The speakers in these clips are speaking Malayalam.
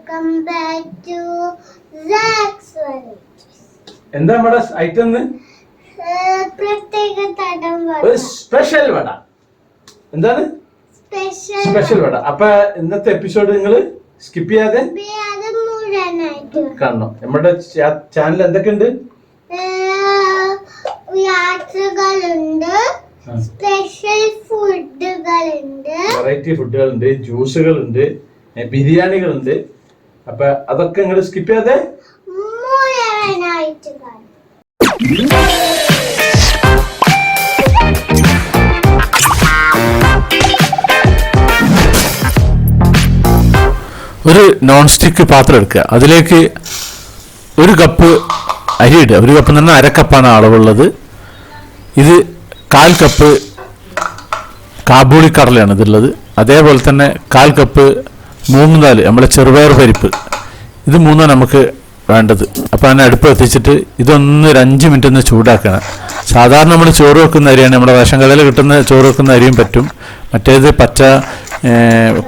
Welcome back to Saks varieties. എന്താ നമ്മുടെ ഐറ്റം? പ്രത്യേക തരം വട, ഒരു സ്പെഷ്യൽ വട. എന്താണ് സ്പെഷ്യൽ വട? അപ്പൊ ഇന്നത്തെ എപ്പിസോഡ് നിങ്ങൾ സ്കിപ്പ് ചെയ്യാതെ മുഴുവനായിട്ട് കാണണം. നമ്മുടെ ചാനൽ എന്തൊക്കെയുണ്ട്? യാത്രകളുണ്ട്, സ്പെഷ്യൽ ഫുഡുകളുണ്ട്, വെറൈറ്റി ഫുഡുകളുണ്ട്, ജ്യൂസുകളുണ്ട്, ബിരിയാണികളുണ്ട്. അപ്പൊ അതൊക്കെ നിങ്ങൾ സ്കിപ്പ് ചെയ്യാതെ മുഴുവനായിട്ട് കാണും. ഒരു നോൺ സ്റ്റിക്ക് പാത്രം എടുക്കുക. അതിലേക്ക് ഒരു കപ്പ് അരി ഇടുക. ഒരു കപ്പ് എന്ന് പറഞ്ഞാൽ അരക്കപ്പാണ് അളവുള്ളത്. ഇത് 1/4 കപ്പ് കാബൂളി കടലയാണ് ഇതുള്ളത്. അതേപോലെ തന്നെ 1/4 കപ്പ് മൂങ്ങ് നമ്മളെ ചെറുപയർ പരിപ്പ്. ഇത് മൂന്നാണ് നമുക്ക് വേണ്ടത്. അപ്പോൾ അതിനെ അടുപ്പ് എത്തിച്ചിട്ട് ഇതൊന്ന് 5 മിനിറ്റ് ഒന്ന് ചൂടാക്കണം. സാധാരണ നമ്മൾ ചോറ് വെക്കുന്ന അരിയാണ്. നമ്മുടെ റേഷൻ കടയിൽ കിട്ടുന്ന ചോറ് വെക്കുന്ന അരിയും പറ്റും. മറ്റേത് പച്ച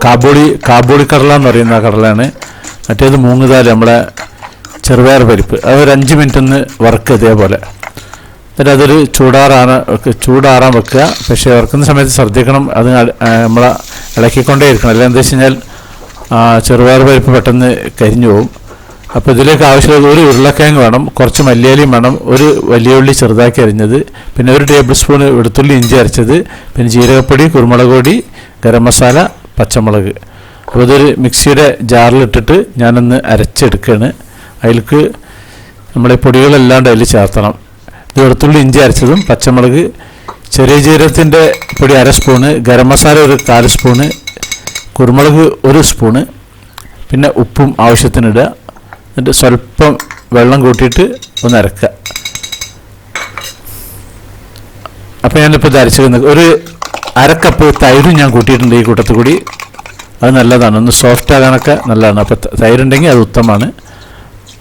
കാബൂളി കടല എന്ന് പറയുന്ന കടലാണ്. മറ്റേത് മൂങ്ങ് നമ്മളെ ചെറുപയർ പരിപ്പ്. അത് ഒരു 5 മിനിറ്റ് ഒന്ന് വറുക്കുക ഇതേപോലെ. എന്നിട്ട് അതൊരു ചൂടാറാൻ വെക്കുക. പക്ഷേ വറുക്കുന്ന സമയത്ത് ശ്രദ്ധിക്കണം, അത് നമ്മളെ ഇളക്കിക്കൊണ്ടേ ഇരിക്കണം. അല്ലെങ്കിൽ എന്താ വെച്ച് കഴിഞ്ഞാൽ ചെറുപയർ പരിപ്പ് പെട്ടെന്ന് കരിഞ്ഞു പോകും. അപ്പോൾ ഇതിലേക്ക് ആവശ്യമുള്ളത് ഒരു ഉരുളക്കിഴങ്ങ് വേണം, കുറച്ച് മല്ലിയിലയും വേണം, ഒരു വലിയ ഉള്ളി ചെറുതാക്കി അരിഞ്ഞത്, പിന്നെ 1 ടേബിൾ സ്പൂൺ വെളുത്തുള്ളി ഇഞ്ചി അരച്ചത്, പിന്നെ ജീരകപ്പൊടി, കുരുമുളക് പൊടി, ഗരം മസാല, പച്ചമുളക്. അപ്പോൾ ഇതൊരു മിക്സിയുടെ ജാറിലിട്ടിട്ട് ഞാനൊന്ന് അരച്ചെടുക്കുകയാണ്. അതിലേക്ക് നമ്മളെ പൊടികളെല്ലാം അതിൽ ചേർത്തണം. ഇത് വെളുത്തുള്ളി ഇഞ്ചി അരച്ചതും, പച്ചമുളക്, ചെറിയ ജീരകത്തിൻ്റെ പൊടി 1 സ്പൂണ്, ഗരം മസാല ഒരു 1/4 സ്പൂണ്, കുരുമുളക് 1 സ്പൂണ്, പിന്നെ ഉപ്പും ആവശ്യത്തിനിടുക. എന്നിട്ട് സ്വല്പം വെള്ളം കൂട്ടിയിട്ട് ഒന്ന് അരക്കുക. അപ്പോൾ ഞാനിപ്പോൾ ഇത് അരച്ചിരുന്നത് ഒരു 1/2 കപ്പ് തൈരും ഞാൻ കൂട്ടിയിട്ടുണ്ട് ഈ കൂട്ടത്തിൽ കൂടി. അത് നല്ലതാണ്, ഒന്ന് സോഫ്റ്റ് ആകാനൊക്കെ നല്ലതാണ്. അപ്പോൾ തൈരുണ്ടെങ്കിൽ അത് ഉത്തമമാണ്.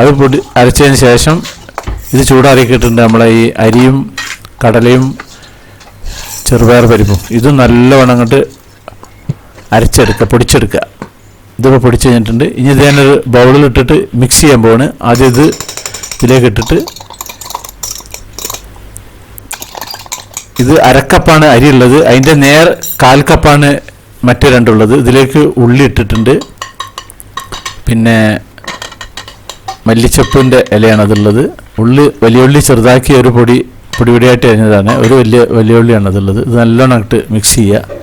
അത് അരച്ചതിന് ശേഷം ഇത് ചൂടാറിക്കിട്ടുണ്ട് നമ്മളെ ഈ അരിയും കടലയും ചെറുപയർ പരിപ്പും. ഇത് നല്ലവണ്ണം അങ്ങോട്ട് അരച്ചെടുക്കുക, പൊടിച്ചെടുക്കുക. ഇതിപ്പോൾ പൊടിച്ച് കഴിഞ്ഞിട്ടുണ്ട്. ഇനി ഇത് ഞാനൊരു ബൗളിലിട്ടിട്ട് മിക്സ് ചെയ്യാൻ പോവാണ്. ആദ്യം ഇതിലേക്ക് ഇട്ടിട്ട് ഇത് 1/2 കപ്പാണ് അരി ഉള്ളത്. അതിൻ്റെ 1/4 കപ്പാണ് മറ്റേ രണ്ടുള്ളത്. ഇതിലേക്ക് ഉള്ളി ഇട്ടിട്ടുണ്ട്, പിന്നെ മല്ലിച്ചപ്പിൻ്റെ ഇലയാണ് അതുള്ളത്. വലിയ ഉള്ളി ചെറുതാക്കി ഒരു പൊടിയായിട്ട് അരിഞ്ഞതാണ്. ഒരു വലിയ ഉള്ളിയാണ് അതുള്ളത്. ഇത് നല്ലോണം ഇട്ട് മിക്സ് ചെയ്യുക.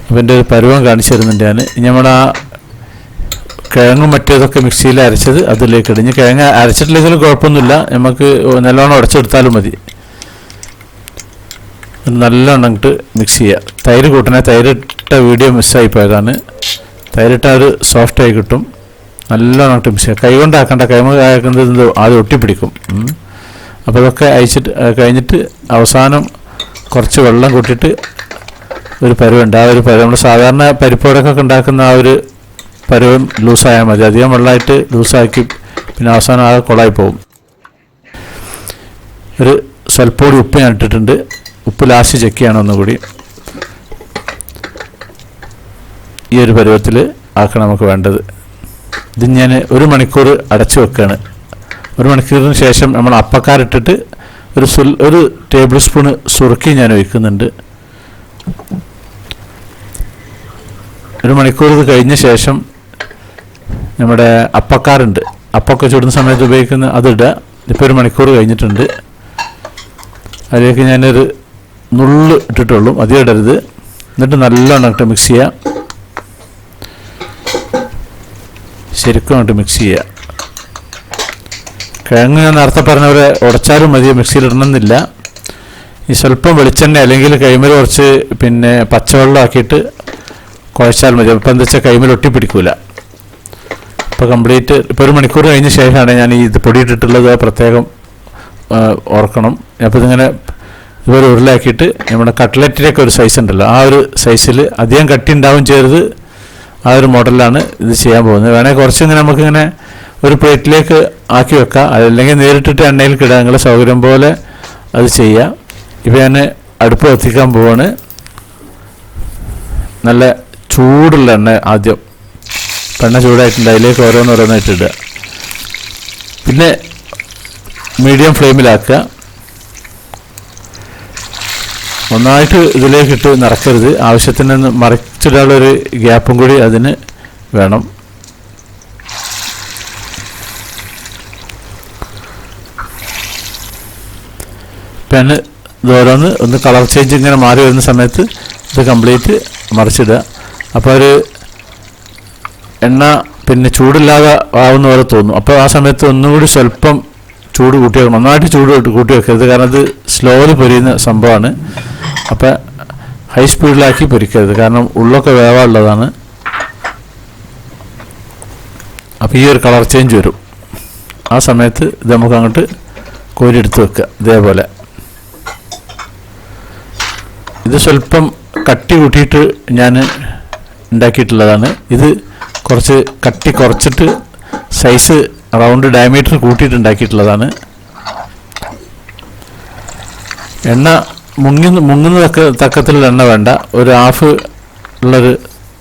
അപ്പോൾ എൻ്റെ ഒരു പരുവം കാണിച്ചു തരുന്നുണ്ട് ഞാൻ. നമ്മുടെ ആ കിഴങ്ങും മറ്റേതൊക്കെ മിക്സിയിൽ അരച്ചത് അതിലേക്ക് ഇടിഞ്ഞ്, കിഴങ്ങ് അരച്ചിട്ടില്ലെങ്കിലും കുഴപ്പമൊന്നുമില്ല, നമുക്ക് നല്ലോണം ഉടച്ചെടുത്താലും മതി. നല്ലോണം ഇട്ട് മിക്സ് ചെയ്യുക. തൈര് കൂട്ടണേ, തൈരിട്ട വീഡിയോ മിസ്സായി പോയതാണ്. തൈരിട്ട ഒരു സോഫ്റ്റായി കിട്ടും. നല്ലോണം ഇട്ട് മിക്സ് ചെയ്യുക. കൈ കൊണ്ടാക്കേണ്ട, കൈമൊണ്ടാക്കുന്നത് ആദ്യം ഒട്ടിപ്പിടിക്കും. അപ്പോൾ അതൊക്കെ കഴിഞ്ഞിട്ട് അവസാനം കുറച്ച് വെള്ളം കൂട്ടിയിട്ട് ഒരു പരുവുണ്ട്. ആ ഒരു പരുവം നമ്മൾ സാധാരണ പരിപ്പോടൊക്കെ ഉണ്ടാക്കുന്ന ആ ഒരു പരുവം ലൂസായാൽ മതി. അധികം വെള്ളമായിട്ട് ലൂസാക്കി പിന്നെ അവസാനം ആ കുളമായി പോകും. ഒരു സ്വല്പം കൂടി ഉപ്പ് ഞാൻ ഇട്ടിട്ടുണ്ട്. ഉപ്പ് ലാസ്റ്റ് ചെക്ക് ചെയ്യണം ഒന്നുകൂടി. ഈ ഒരു പരുവത്തിൽ ആക്കണം നമുക്ക് വേണ്ടത്. ഇത് ഞാൻ 1 മണിക്കൂർ അടച്ചു വെക്കുകയാണ്. 1 മണിക്കൂറിന് ശേഷം നമ്മൾ അപ്പക്കാരിട്ടിട്ട് ഒരു ടേബിൾ സ്പൂണ് സുറുക്കി ഞാൻ ഒഴിക്കുന്നുണ്ട്. 1 മണിക്കൂർ ഇത് കഴിഞ്ഞ ശേഷം നമ്മുടെ അപ്പക്കാറുണ്ട്, അപ്പമൊക്കെ ചുടുന്ന സമയത്ത് ഉപയോഗിക്കുന്ന അതിടുക. ഇപ്പോൾ 1 മണിക്കൂർ കഴിഞ്ഞിട്ടുണ്ട്. അതിലേക്ക് ഞാനൊരു നുള്ള് ഇട്ടിട്ടുള്ളൂ, അധികം ഇടരുത്. എന്നിട്ട് നല്ലോണം അങ്ങോട്ട് മിക്സ് ചെയ്യുക. ശരിക്കും അങ്ങോട്ട് മിക്സ് ചെയ്യുക. കിഴങ്ങ് ഞാൻ നേരത്തെ പറഞ്ഞവരെ ഉടച്ചാലും മതി, മിക്സിയിലിടണമെന്നില്ല. ഈ സ്വല്പം വെളിച്ചെണ്ണ അല്ലെങ്കിൽ കൈമേൽ കുറച്ച് പിന്നെ പച്ചവെള്ളം ആക്കിയിട്ട് കുഴച്ചാൽ മതി. അപ്പോൾ എന്താ വെച്ചാൽ കൈമേൽ ഒട്ടിപ്പിടിക്കില്ല. ഇപ്പോൾ കംപ്ലീറ്റ് ഇപ്പോൾ 1 മണിക്കൂർ കഴിഞ്ഞ ശേഷമാണ് ഞാൻ ഇത് പൊടിയിട്ടിട്ടുള്ളത്. പ്രത്യേകം ഓർക്കണം. അപ്പോൾ ഇതിങ്ങനെ ഇതുപോലെ ഉരുളാക്കിയിട്ട് നമ്മുടെ കട്ട്ലറ്റിൻ്റെയൊക്കെ ഒരു സൈസ് ഉണ്ടല്ലോ, ആ ഒരു സൈസിൽ അധികം കട്ടി ഉണ്ടാവും ചെയ്യരുത്. ആ ഒരു മോഡലിലാണ് ഇത് ചെയ്യാൻ പോകുന്നത്. വേണമെങ്കിൽ കുറച്ചിങ്ങനെ നമുക്കിങ്ങനെ ഒരു പ്ലേറ്റിലേക്ക് ആക്കി വെക്കാം, അതല്ലെങ്കിൽ നേരിട്ടിട്ട് എണ്ണയിൽ കിടാം. നിങ്ങളുടെ സൗകര്യം പോലെ അത് ചെയ്യാം. ഇപ്പോൾ ഞാൻ അടുപ്പ് കത്തിക്കാൻ പോവാണ്. നല്ല ചൂടുള്ള എണ്ണ ആദ്യം എണ്ണ ചൂടായിട്ടുണ്ട്, അതിലേക്ക് ഓരോന്നോരോന്നായിട്ട് ഇടുക. പിന്നെ മീഡിയം ഫ്ലെയിമിലാക്കുക. ഒന്നായിട്ട് ഇതിലേക്കിട്ട് നിറക്കരുത്, ആവശ്യത്തിന് മറിച്ചിടാനുള്ളൊരു ഗ്യാപ്പും കൂടി അതിന് വേണം. പിന്നെ ഇതോരോന്ന് ഒന്ന് കളർ ചേഞ്ച് ഇങ്ങനെ മാറി വരുന്ന സമയത്ത് ഇത് കംപ്ലീറ്റ് മറിച്ചിടുക. അപ്പോൾ ഒരു എണ്ണ പിന്നെ ചൂടില്ലാതെ ആവുന്ന പോലെ തോന്നും. അപ്പോൾ ആ സമയത്ത് ഒന്നുകൂടി സ്വല്പം ചൂട് കൂട്ടി വെക്കണം. നന്നായിട്ട് ചൂട് കൂട്ടി വെക്കരുത്, കാരണം അത് സ്ലോലി പൊരിയുന്ന സംഭവമാണ്. അപ്പോൾ ഹൈ സ്പീഡിലാക്കി പൊരിക്കരുത്, കാരണം ഉള്ളൊക്കെ വേവാനുള്ളതാണ്. അപ്പോൾ ഈ ഒരു കളർ ചേഞ്ച് വരും. ആ സമയത്ത് ഇത് നമുക്ക് അങ്ങോട്ട് കോരിയെടുത്ത് വെക്കുക. ഇതേപോലെ ഇത് സ്വല്പം കട്ടി കൂട്ടിയിട്ട് ഞാൻ ഉണ്ടാക്കിയിട്ടുള്ളതാണ്. ഇത് കുറച്ച് കട്ടി കുറച്ചിട്ട് സൈസ് റൗണ്ട് ഡയമീറ്റർ കൂട്ടിയിട്ട് ഉണ്ടാക്കിയിട്ടുള്ളതാണ്. എണ്ണ മുങ്ങുന്ന തക്കത്തിലുള്ള എണ്ണ വേണ്ട, ഒരു ഹാഫ് ഉള്ളൊരു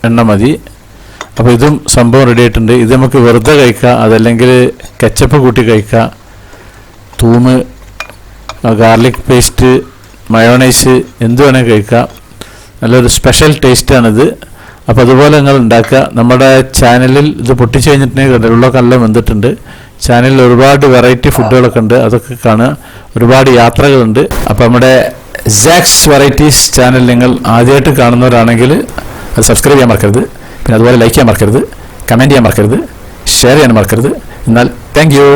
എണ്ണ മതി. അപ്പോൾ ഇതും സംഭവം റെഡി ആയിട്ടുണ്ട്. ഇത് നമുക്ക് വെറുതെ കഴിക്കാം, അതല്ലെങ്കിൽ കെച്ചപ്പ് കൂട്ടി കഴിക്കാം, തൂമ്, ഗാർലിക് പേസ്റ്റ്, മയോണൈസ് എന്ത് വേണമെങ്കിൽ കഴിക്കാം. നല്ലൊരു സ്പെഷ്യൽ ടേസ്റ്റാണിത്. അപ്പോൾ അതുപോലെ നിങ്ങൾ ഉണ്ടാക്കുക. നമ്മുടെ ചാനലിൽ ഇത് പൊട്ടിച്ച് കഴിഞ്ഞിട്ടുണ്ടെങ്കിൽ ഉള്ളൊക്കെ നല്ല വെന്തിട്ടുണ്ട്. ചാനലിൽ ഒരുപാട് വെറൈറ്റി ഫുഡുകളൊക്കെ ഉണ്ട്, അതൊക്കെ കാണുക. ഒരുപാട് യാത്രകളുണ്ട്. അപ്പോൾ നമ്മുടെ സാക്സ് വെറൈറ്റീസ് ചാനൽ നിങ്ങൾ ആദ്യമായിട്ട് കാണുന്നവരാണെങ്കിൽ അത് സബ്സ്ക്രൈബ് ചെയ്യാൻ മറക്കരുത്. പിന്നെ അതുപോലെ ലൈക്ക് ചെയ്യാൻ മറക്കരുത്, കമൻറ്റ് ചെയ്യാൻ മറക്കരുത്, ഷെയർ ചെയ്യാൻ മറക്കരുത്. എന്നാൽ താങ്ക് യു.